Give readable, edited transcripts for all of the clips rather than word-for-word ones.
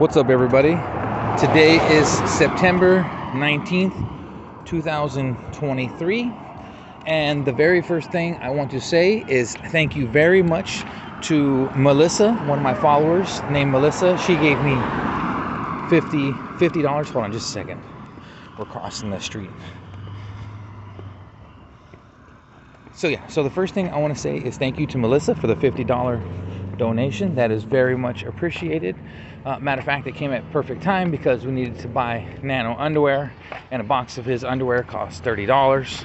What's up, everybody? Today is September 19th, 2023. And the very first thing I want to say is thank you very much to Melissa, one of my followers named Melissa. She gave me $50. Hold on just a second. We're crossing the street. So the first thing I want to say is thank you to Melissa for the $50 donation. That is very much appreciated. Matter of fact, it came at perfect time because we needed to buy Nano underwear, and a box of his underwear costs $30.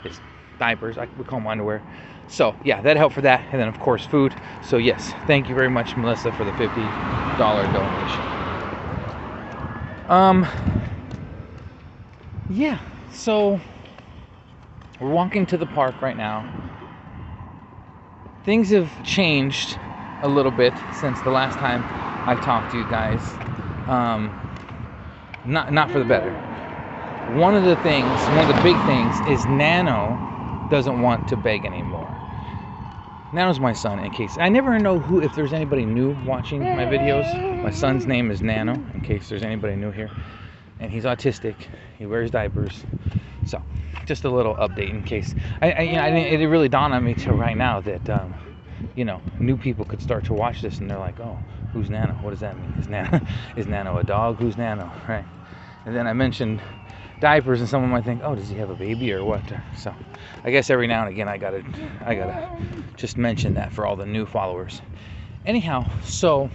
His diapers, we call them underwear. So yeah, that helped for that, and then of course food. So yes, thank you very much, Melissa, for the $50 donation. Yeah, so we're walking to the park right now. Things have changed a little bit since the last time I talked to you guys. Not for the better. One of the big things is Nano doesn't want to beg anymore. Nano's my son, in case I never know if there's anybody new watching my videos. My son's name is Nano, in case there's anybody new here. And he's autistic. He wears diapers. So, just a little update in case. It really dawned on me till right now that new people could start to watch this and they're like, oh, who's Nano? What does that mean? Is Nano a dog? Who's Nano? Right? And then I mentioned diapers, and someone might think, oh, does he have a baby or what? So I guess every now and again I gotta just mention that for all the new followers. Anyhow, so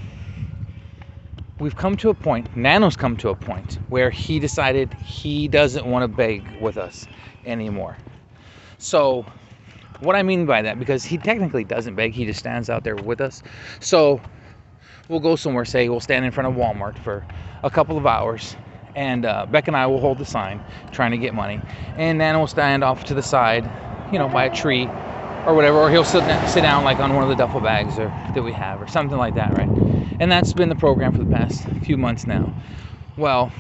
we've come to a point, Nano's come to a point where he decided he doesn't want to beg with us anymore. So what I mean by that, because he technically doesn't beg, he just stands out there with us. So we'll go somewhere, say we'll stand in front of Walmart for a couple of hours, and Beck and I will hold the sign trying to get money, and Nano will stand off to the side, by a tree or whatever, or he'll sit down like on one of the duffel bags that we have or something like that, right? And that's been the program for the past few months now. Well,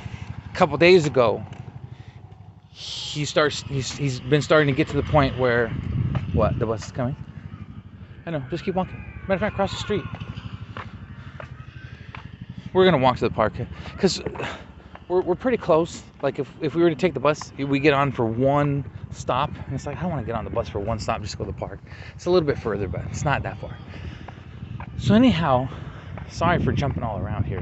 a couple days ago, he's been starting to get to the point where, what, the bus is coming? I know, just keep walking. Matter of fact, cross the street. We're gonna walk to the park because we're pretty close. Like if we were to take the bus, we get on for one stop, and it's like, I don't want to get on the bus for one stop, just go to the park. It's a little bit further, but it's not that far. So anyhow, sorry for jumping all around here.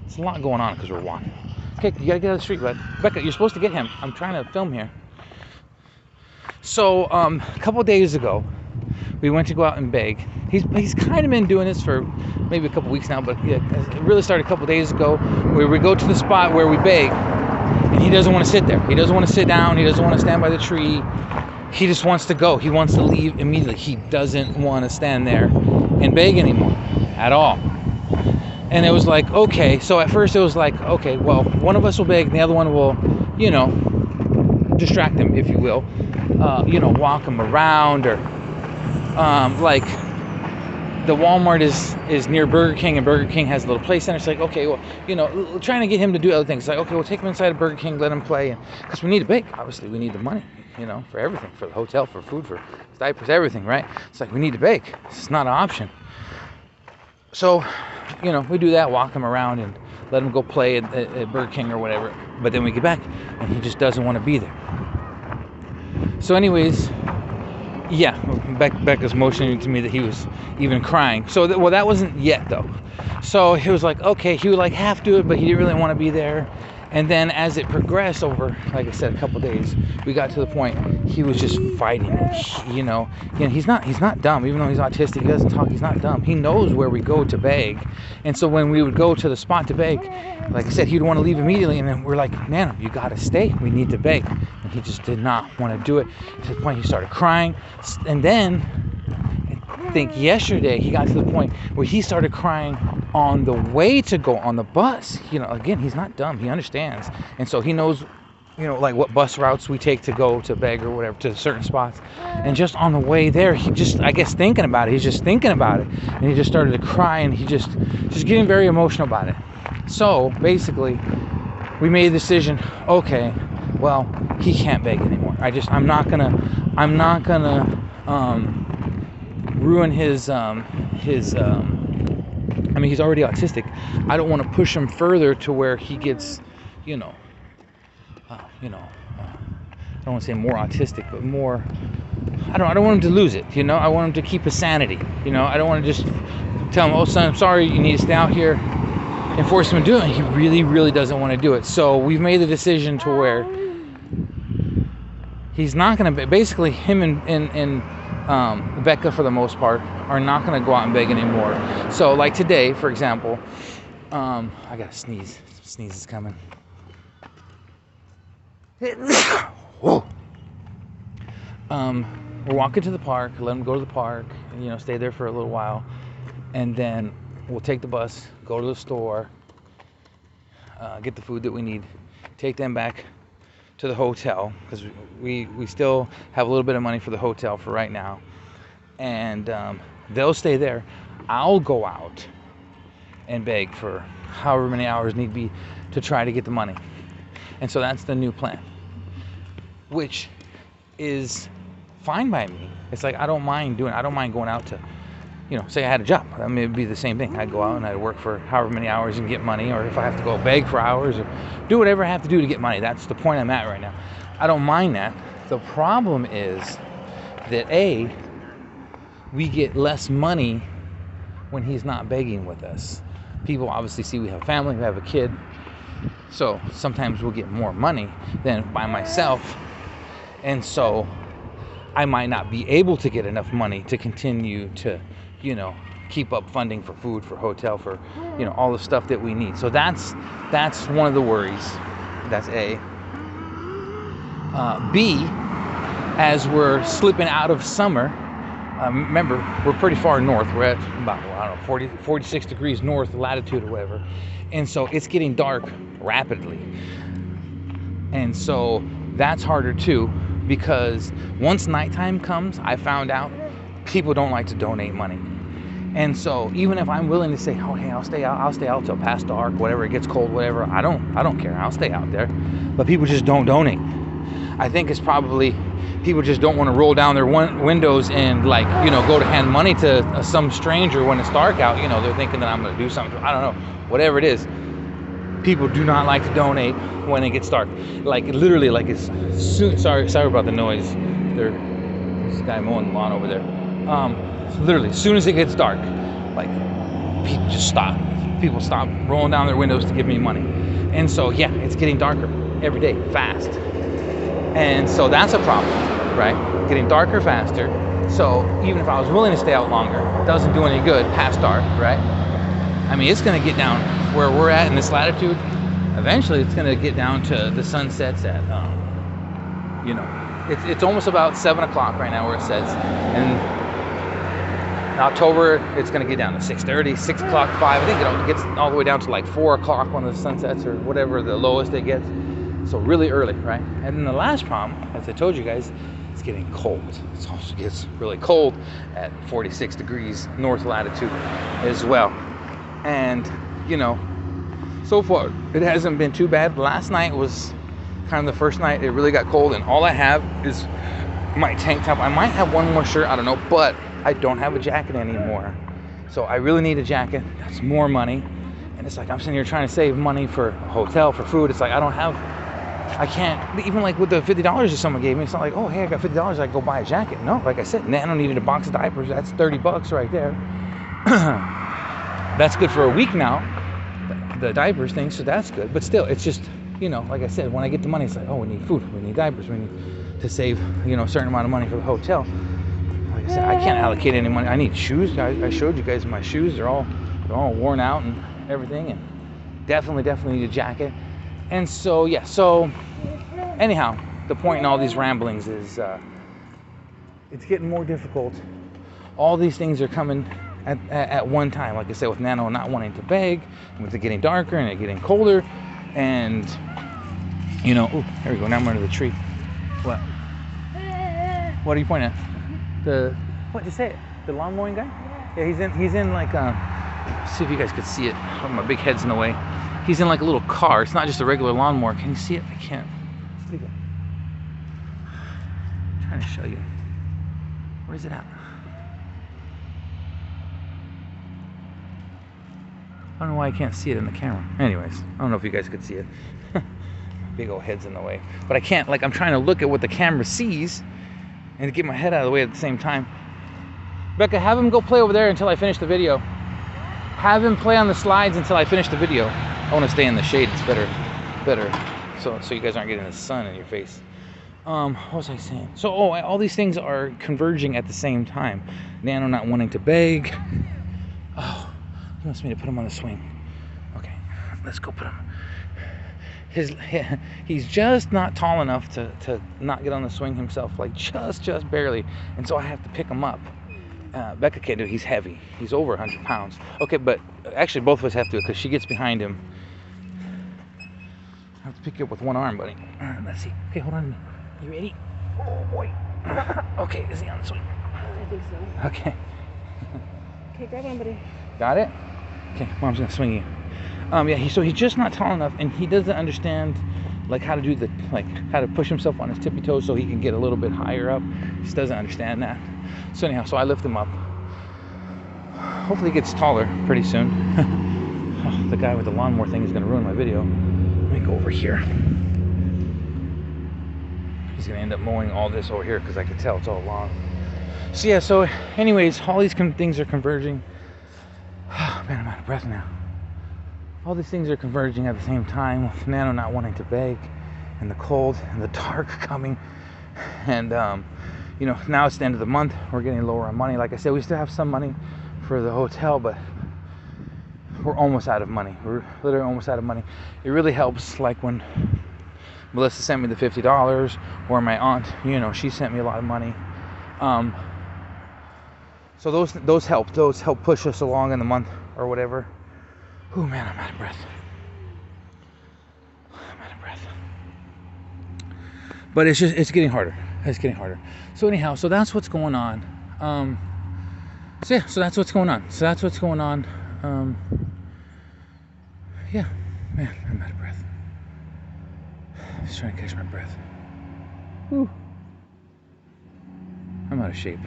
It's a lot going on because we're walking. Okay, you gotta get out of the street, bud. Becca, you're supposed to get him. I'm trying to film here. So a couple days ago, we went to go out and beg. He's kind of been doing this for maybe a couple weeks now, but yeah, it really started a couple days ago, where we go to the spot where we beg, and he doesn't want to sit there. He doesn't want to sit down. He doesn't want to stand by the tree. He just wants to go. He wants to leave immediately. He doesn't want to stand there and beg anymore at all. And it was like, okay. So at first it was like, okay, well, one of us will beg, and the other one will, distract him, if you will. Walk him around, or like the Walmart is near Burger King, and Burger King has a little play center. It's like, okay, well, trying to get him to do other things. It's like, okay, we'll take him inside of Burger King, let him play, because we need to bake. Obviously, we need the money, for everything, for the hotel, for food, for diapers, everything, right? It's like, we need to bake. It's not an option. So, we do that, walk him around, and let him go play at Burger King or whatever. But then we get back, and he just doesn't want to be there. So anyways, yeah, Becca's motioning to me that he was even crying. So, that wasn't yet, though. So he was like, okay, he would like half do it, but he didn't really want to be there. And then as it progressed over, like I said, a couple days, we got to the point he was just fighting. He's not dumb. Even though he's autistic, he doesn't talk. He's not dumb. He knows where we go to beg. And so when we would go to the spot to beg, like I said, he'd want to leave immediately. And then we're like, Nano, you got to stay. We need to beg. And he just did not want to do it. To the point he started crying. And then I think yesterday he got to the point where he started crying on the way to go on the bus. Again, he's not dumb. He understands. And so he knows, like what bus routes we take to go to beg or whatever, to certain spots. And just on the way there, he just, I guess, thinking about it. He's just thinking about it. And he just started to cry, and he just getting very emotional about it. So basically, we made a decision. Okay, well, he can't beg anymore. I'm not gonna ruin his mean, he's already autistic. I don't want to push him further to where he gets, you know, I don't want to say more autistic, but more. I don't want him to lose it. You know, I want him to keep his sanity. You know, I don't want to just tell him, "Oh, son, I'm sorry, you need to stay out here," and force him to do it. He really, really doesn't want to do it. So we've made the decision to where he's not going to. Basically, him and Becca, for the most part, are not going to go out and beg anymore. So, like today, for example, I gotta sneeze. Sneeze is coming. Whoa. We're walking to the park, let him go to the park, and, you know, stay there for a little while, and then we'll take the bus, go to the store, get the food that we need, take them back to the hotel, because we still have a little bit of money for the hotel for right now, and they'll stay there. I'll go out and beg for however many hours need be to try to get the money. And so that's the new plan, which is fine by me. It's like I don't mind going out to, you know, say I had a job. I mean, it'd be the same thing. I'd go out and I'd work for however many hours and get money, or if I have to go beg for hours or do whatever I have to do to get money. That's the point I'm at right now. I don't mind that. The problem is that we get less money when he's not begging with us. People obviously see we have a family, we have a kid, so sometimes we'll get more money than by myself, and so I might not be able to get enough money to continue to, you know, keep up funding for food, for hotel, for, you know, all the stuff that we need. So that's one of the worries. That's A. B, as we're slipping out of summer, remember, we're pretty far north. We're at about, I don't know, 46 degrees north latitude or whatever. And so it's getting dark rapidly. And so that's harder too, because once nighttime comes, I found out people don't like to donate money. And so even if I'm willing to say, "Oh, hey, I'll stay out till past dark, whatever, it gets cold, whatever," I don't care. I'll stay out there. But people just don't donate. I think it's probably people just don't want to roll down their windows and, like, you know, go to hand money to some stranger when it's dark out. You know, they're thinking that I'm going to do something. I don't know. Whatever it is. People do not like to donate when it gets dark. Like, literally, like, it's soon. Sorry about the noise. There's this guy mowing the lawn over there. Literally, as soon as it gets dark, like, people just stop. People stop rolling down their windows to give me money. And so, yeah, it's getting darker every day, fast. And so that's a problem, right? Getting darker faster. So even if I was willing to stay out longer, it doesn't do any good past dark, right? I mean, it's going to get down where we're at in this latitude. Eventually, it's going to get down to the sun sets at, you know, it's almost about 7 o'clock right now where it sets. And in October, it's going to get down to 6:30, 6 o'clock, 5. I think it gets all the way down to like 4 o'clock when the sun sets, or whatever the lowest it gets. So really early, right? And then the last problem, as I told you guys, it's getting cold. It also gets really cold at 46 degrees north latitude as well. And, you know, so far it hasn't been too bad. Last night was kind of the first night it really got cold, and all I have is my tank top. I might have one more shirt, I don't know, but I don't have a jacket anymore. So I really need a jacket. That's more money. And it's like I'm sitting here trying to save money for a hotel, for food. It's like I can't, even like with the $50 that someone gave me, it's not like, "Oh, hey, I got $50, I go buy a jacket." No, like I said, Nano needed a box of diapers. That's $30 right there. That's good for a week now, the diapers thing, so that's good. But still, it's just, you know, like I said, when I get the money, it's like, "Oh, we need food, we need diapers, we need to save, you know, a certain amount of money for the hotel." Like I said, I can't allocate any money. I need shoes. I showed you guys my shoes. They're all worn out and everything, and definitely need a jacket. And so, yeah, so anyhow, the point in all these ramblings is it's getting more difficult. All these things are coming at one time. Like I said, with Nano not wanting to beg, with it getting darker and it getting colder, and, you know, oh, there we go, now I'm under the tree. What are you pointing at? What, just say it. The lawn mowing guy? Yeah, he's in like, see if you guys could see it. Oh, my big head's in the way. He's in like a little car. It's not just a regular lawnmower. Can you see it? I can't. Where'd he go? I'm trying to show you. Where's it at? I don't know why I can't see it in the camera. Anyways, I don't know if you guys could see it. Big old head's in the way. But I can't, like, I'm trying to look at what the camera sees and get my head out of the way at the same time. Becca, have him go play over there until I finish the video. Have him play on the slides until I finish the video. I want to stay in the shade. It's better. So you guys aren't getting the sun in your face. What was I saying? So, all these things are converging at the same time. Nano not wanting to beg. Oh, he wants me to put him on the swing. Okay, let's go put him. He's just not tall enough to not get on the swing himself, like just barely, and so I have to pick him up. Becca can't do it. He's heavy. He's over 100 pounds. Okay, but actually both of us have to, because she gets behind him. I have to pick you up with one arm, buddy. All right, let's see. Okay, hold on. You ready? Oh boy. Okay, is he on the swing? I think so. Okay. Okay, grab on, buddy. Got it? Okay, Mom's gonna swing you. Yeah, so he's just not tall enough, and he doesn't understand like how to do how to push himself on his tippy toes so he can get a little bit higher up. He just doesn't understand that. So anyhow, so I lift him up. Hopefully he gets taller pretty soon. Oh, the guy with the lawnmower thing is gonna ruin my video. Let me go over here. He's gonna end up mowing all this over here because I can tell it's all lawn. So yeah, so anyways, all these things are converging. Oh, man, I'm out of breath now. All these things are converging at the same time, with Nano not wanting to beg, and the cold and the dark coming. And you know, now it's the end of the month. We're getting lower on money. Like I said, we still have some money for the hotel, but we're almost out of money. We're literally almost out of money. It really helps, like when Melissa sent me the $50, or my aunt, you know, she sent me a lot of money. So those help. Those help push us along in the month or whatever. Oh man, I'm out of breath. But it's getting harder. It's getting harder. So anyhow, so that's what's going on. So that's what's going on. Yeah, man, I'm out of breath. I'm just trying to catch my breath. Whew. I'm out of shape.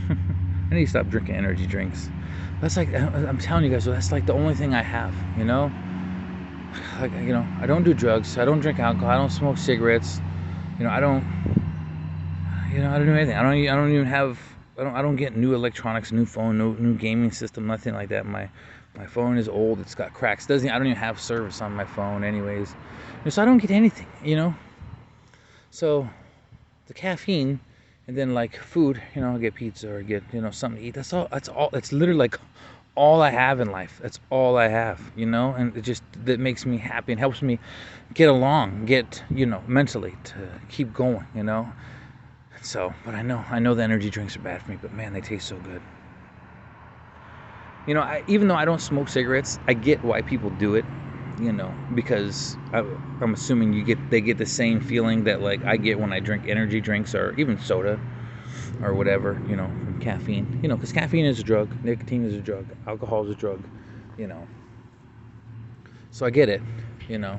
I need to stop drinking energy drinks. That's like, I'm telling you guys, that's like the only thing I have, you know? Like, you know, I don't do drugs, I don't drink alcohol, I don't smoke cigarettes, you know, I don't do anything. I don't even have, I don't get new electronics, new phone, new gaming system, nothing like that. My phone is old, it's got cracks. I don't even have service on my phone anyways. So I don't get anything, you know? So the caffeine, and then like food, you know, I get pizza or get, you know, something to eat. That's all. It's literally like all I have in life. That's all I have, you know, and that makes me happy and helps me get along, you know, mentally to keep going, you know. So, but I know the energy drinks are bad for me, but man, they taste so good. You know, even though I don't smoke cigarettes, I get why people do it, you know, because I'm assuming they get the same feeling that like I get when I drink energy drinks or even soda or whatever, you know, from caffeine, you know, because caffeine is a drug, nicotine is a drug, alcohol is a drug, you know. So I get it, you know,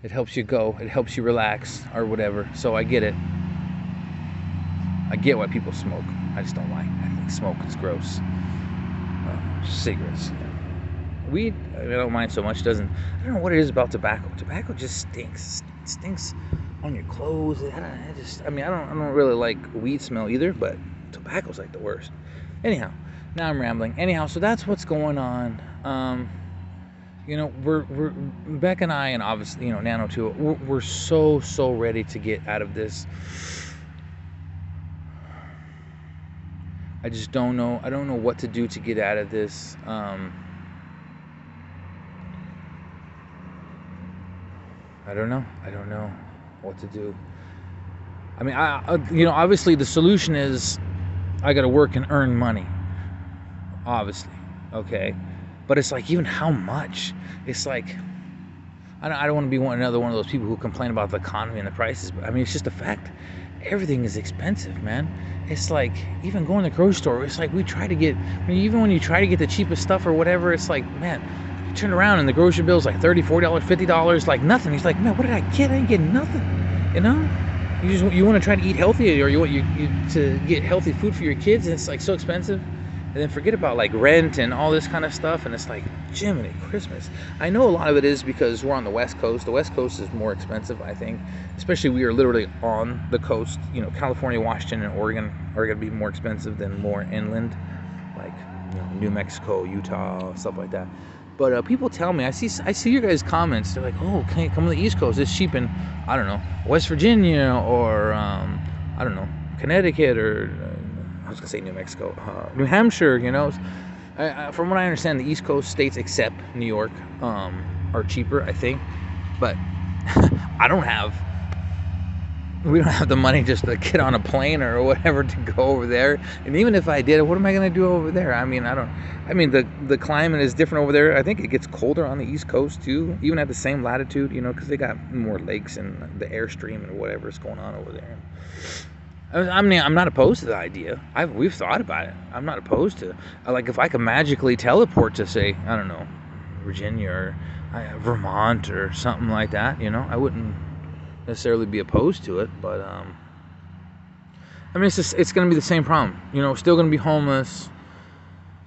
it helps you go, it helps you relax or whatever. So I get it. I get why people smoke. I just don't like. I think smoke is gross. Cigarettes. Weed, I don't mind so much. I don't know what it is about tobacco. Tobacco just stinks. It stinks on your clothes. I don't really like weed smell either, but tobacco's like the worst. Anyhow, now I'm rambling. Anyhow, so that's what's going on. You know, we're Beck and I, and obviously, you know, Nano too. We're so ready to get out of this. I just don't know. I don't know what to do to get out of this. I don't know what to do. I mean, you know, obviously the solution is I got to work and earn money. Obviously, okay, but it's like, even how much? It's like, I don't want to be another one of those people who complain about the economy and the prices. But I mean, it's just a fact. Everything is expensive, man. It's like, even going to the grocery store, it's like even when you try to get the cheapest stuff or whatever, it's like, man, you turn around and the grocery bill's like $30, $40, $50, like nothing. He's like, man, what did I get? I didn't get nothing, you know? You want to try to eat healthy, or you want to get healthy food for your kids, and it's like so expensive. and then forget about like rent and all this kind of stuff. And it's like, Jiminy Christmas. I know a lot of it is because we're on the West Coast. The West Coast is more expensive, I think. Especially we are literally on the coast. You know, California, Washington, and Oregon are going to be more expensive than more inland, like, you know, New Mexico, Utah, stuff like that. But people tell me, I see your guys' comments. They're like, oh, can you come to the East Coast? It's cheap in, I don't know, West Virginia or I don't know, Connecticut, or I was gonna say New Mexico, New Hampshire. You know, from what I understand, the East Coast states except New York are cheaper, I think. But we don't have the money just to get on a plane or whatever to go over there. And even if I did, what am I going to do over there? I mean, the climate is different over there. I think it gets colder on the East Coast too, even at the same latitude, you know, because they got more lakes and the airstream and whatever is going on over there. I mean, I'm not opposed to the idea. We've thought about it. I'm not opposed to, like, if I could magically teleport to, say, I don't know, Virginia or Vermont or something like that, you know, I wouldn't necessarily be opposed to it. But I mean, it's going to be the same problem, you know. Still going to be homeless,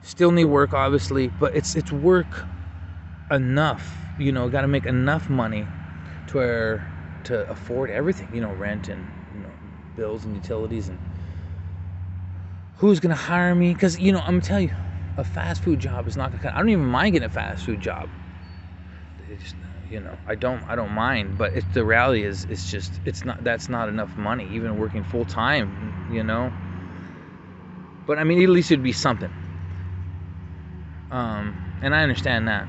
still need work, obviously, but it's work enough, you know. Got to make enough money to afford everything, you know, rent and, you know, bills and utilities. And who's going to hire me? Because, you know, I'm going to tell you, a fast food job is not going to, I don't even mind getting a fast food job. It's, you know, I don't mind, but the reality is, that's not enough money, even working full time, you know. But I mean, at least it'd be something. And I understand that.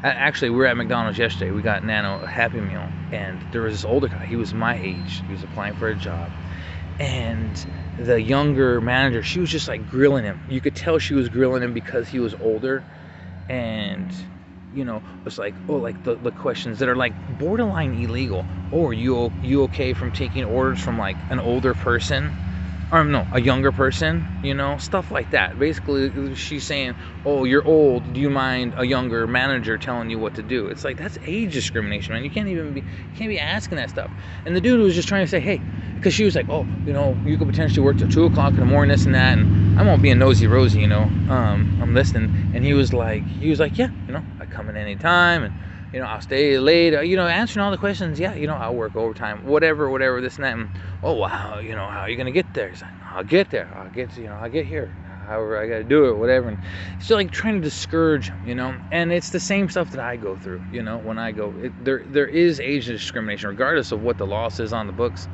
Actually, we were at McDonald's yesterday. We got Nano a Happy Meal, and there was this older guy. He was my age. He was applying for a job, and the younger manager, she was just like grilling him. You could tell she was grilling him because he was older, and, you know, it's like, oh, like the questions that are like borderline illegal. Oh, are you okay from taking orders from like an older person? Or no, a younger person, you know, stuff like that. Basically, she's saying, oh, you're old, do you mind a younger manager telling you what to do? It's like, that's age discrimination, man. You can't be asking that stuff. And the dude was just trying to say, hey, because she was like, oh, you know, you could potentially work till 2 o'clock in the morning, this and that. And I'm all being nosy Rosie, you know, I'm listening. And he was like, yeah, you know, I come in any time, and, you know, I'll stay late, you know, answering all the questions. Yeah, you know, I'll work overtime, whatever, this and that. And, oh, wow, you know, how are you going to get there? He's like, I'll get there. I'll get here. However, I got to do it, whatever. And still, like, trying to discourage him, you know. And it's the same stuff that I go through, you know, when I go. There is age discrimination, regardless of what the law says on the books.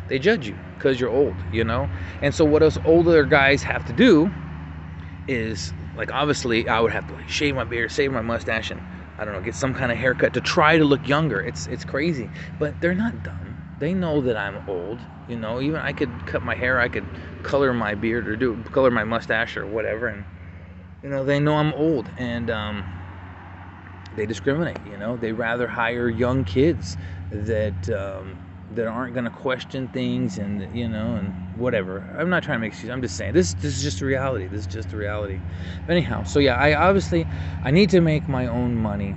They judge you because you're old, you know. And so what us older guys have to do is, like, obviously, I would have to, like, shave my beard, shave my mustache, and, I don't know, get some kind of haircut to try to look younger. It's crazy. But they're not dumb. They know that I'm old, you know. Even I could cut my hair, I could color my beard or color my mustache or whatever, and, you know, they know I'm old, and they discriminate, you know. They rather hire young kids that aren't going to question things, and, you know, and whatever. I'm not trying to make excuses. I'm just saying this is just the reality. This is just the reality. But anyhow, so yeah, I need to make my own money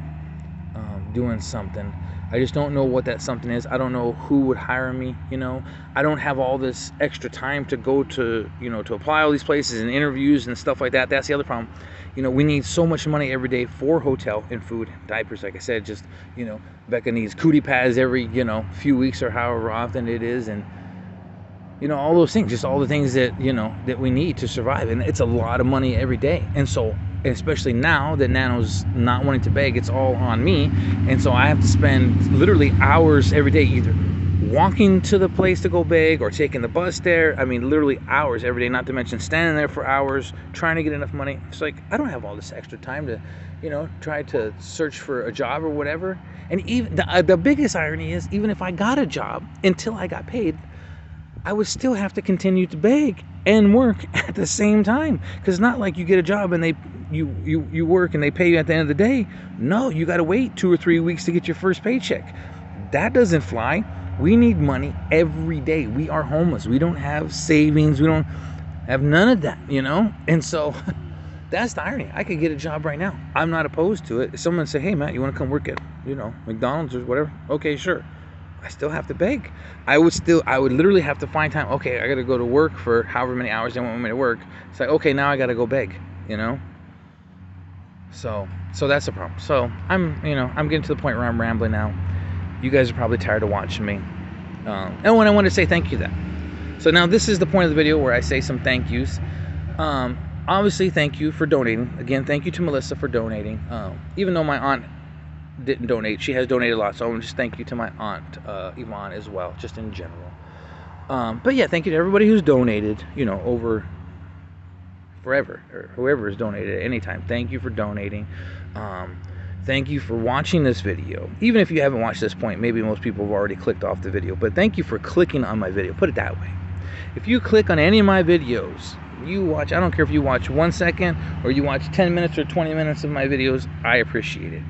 doing something. I just don't know what that something is. I don't know who would hire me, you know. I don't have all this extra time to go to, you know, to apply all these places and interviews and stuff like that. That's the other problem. You know, we need so much money every day for hotel and food, diapers, like I said. Just, you know, Becca needs cootie pads every, you know, few weeks or however often it is. And, you know, all those things, just all the things that, you know, that we need to survive. And it's a lot of money every day. And so, especially now that Nano's not wanting to beg, it's all on me. And so I have to spend literally hours every day either walking to the place to go beg or taking the bus there. I mean, literally hours every day, not to mention standing there for hours trying to get enough money. It's like, I don't have all this extra time to, you know, try to search for a job or whatever. And even the biggest irony is, even if I got a job until I got paid, I would still have to continue to beg and work at the same time. Because it's not like you get a job and you work and they pay you at the end of the day. No, you got to wait 2 or 3 weeks to get your first paycheck. That doesn't fly. We need money every day. We are homeless. We don't have savings. We don't have none of that, you know. And so that's the irony. I could get a job right now. I'm not opposed to it. If someone say, hey, Matt, you want to come work at, you know, McDonald's or whatever? Okay, sure. I still have to beg. I would literally have to find time. Okay, I got to go to work for however many hours they want me to work. It's like, okay, now I got to go beg. you know. So that's the problem. So I'm getting to the point where I'm rambling now. You guys are probably tired of watching me. And when I want to say thank you then. So now this is the point of the video where I say some thank yous. Obviously, thank you for donating. Again, thank you to Melissa for donating. Even though my aunt didn't donate, she has donated a lot. So I want to just thank you to my aunt, Yvonne, as well, just in general. But yeah, thank you to everybody who's donated, over forever, or whoever has donated at any time. Thank you for donating. Thank you for watching this video. Even if you haven't watched this point, maybe most people have already clicked off the video, but thank you for clicking on my video. Put it that way. If you click on any of my videos, you watch, I don't care if you watch 1 second or you watch 10 minutes or 20 minutes of my videos, I appreciate it.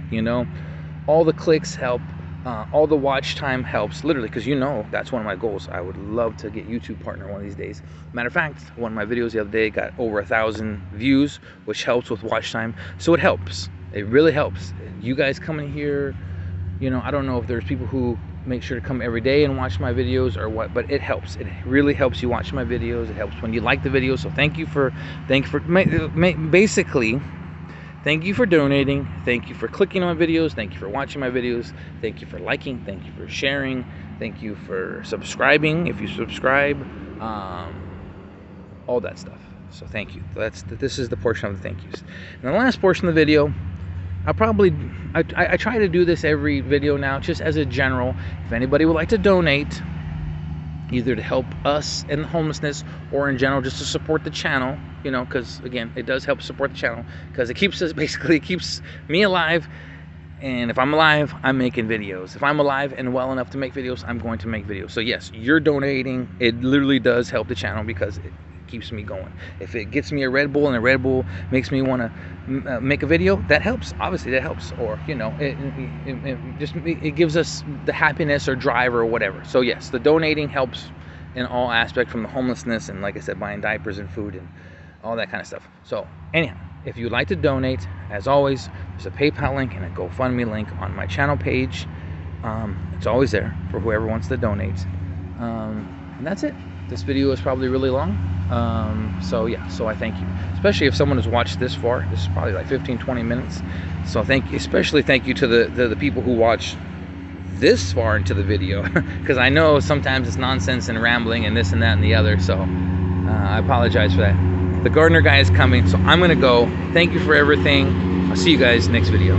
All the clicks help. All the watch time helps, literally, because that's one of my goals. I would love to get YouTube partner one of these days. Matter of fact, one of my videos the other day got over 1,000 views, which helps with watch time. So it helps. It really helps. You guys coming here, I don't know if there's people who make sure to come every day and watch my videos or what, but it helps. It really helps you watch my videos. It helps when you like the videos. So thank you for basically. Thank you for donating. Thank you for clicking on my videos. Thank you for watching my videos. Thank you for liking. Thank you for sharing. Thank you for subscribing if you subscribe. All that stuff. So thank you. This is the portion of the thank yous. And the last portion of the video, I try to do this every video now, just as a general. If anybody would like to donate, either to help us in homelessness or in general just to support the channel, because again, it does help support the channel because it keeps me alive. And if I'm alive, I'm making videos. If I'm alive and well enough to make videos, I'm going to make videos. So yes, you're donating. It literally does help the channel because it keeps me going. If it gets me a Red Bull and a Red Bull makes me want to make a video, that helps. Obviously that helps. Or it gives us the happiness or drive or whatever. So yes, the donating helps in all aspects, from the homelessness and, like I said, buying diapers and food and all that kind of stuff. So anyhow, if you'd like to donate, as always, there's a PayPal link and a GoFundMe link on my channel page. It's always there for whoever wants to donate. And that's it. This video is probably really long. So yeah, so I thank you. Especially if someone has watched this far. This is probably like 15-20 minutes. So especially thank you to the people who watch this far into the video. Because I know sometimes it's nonsense and rambling and this and that and the other. So I apologize for that. The gardener guy is coming, so I'm gonna go. Thank you for everything. I'll see you guys next video.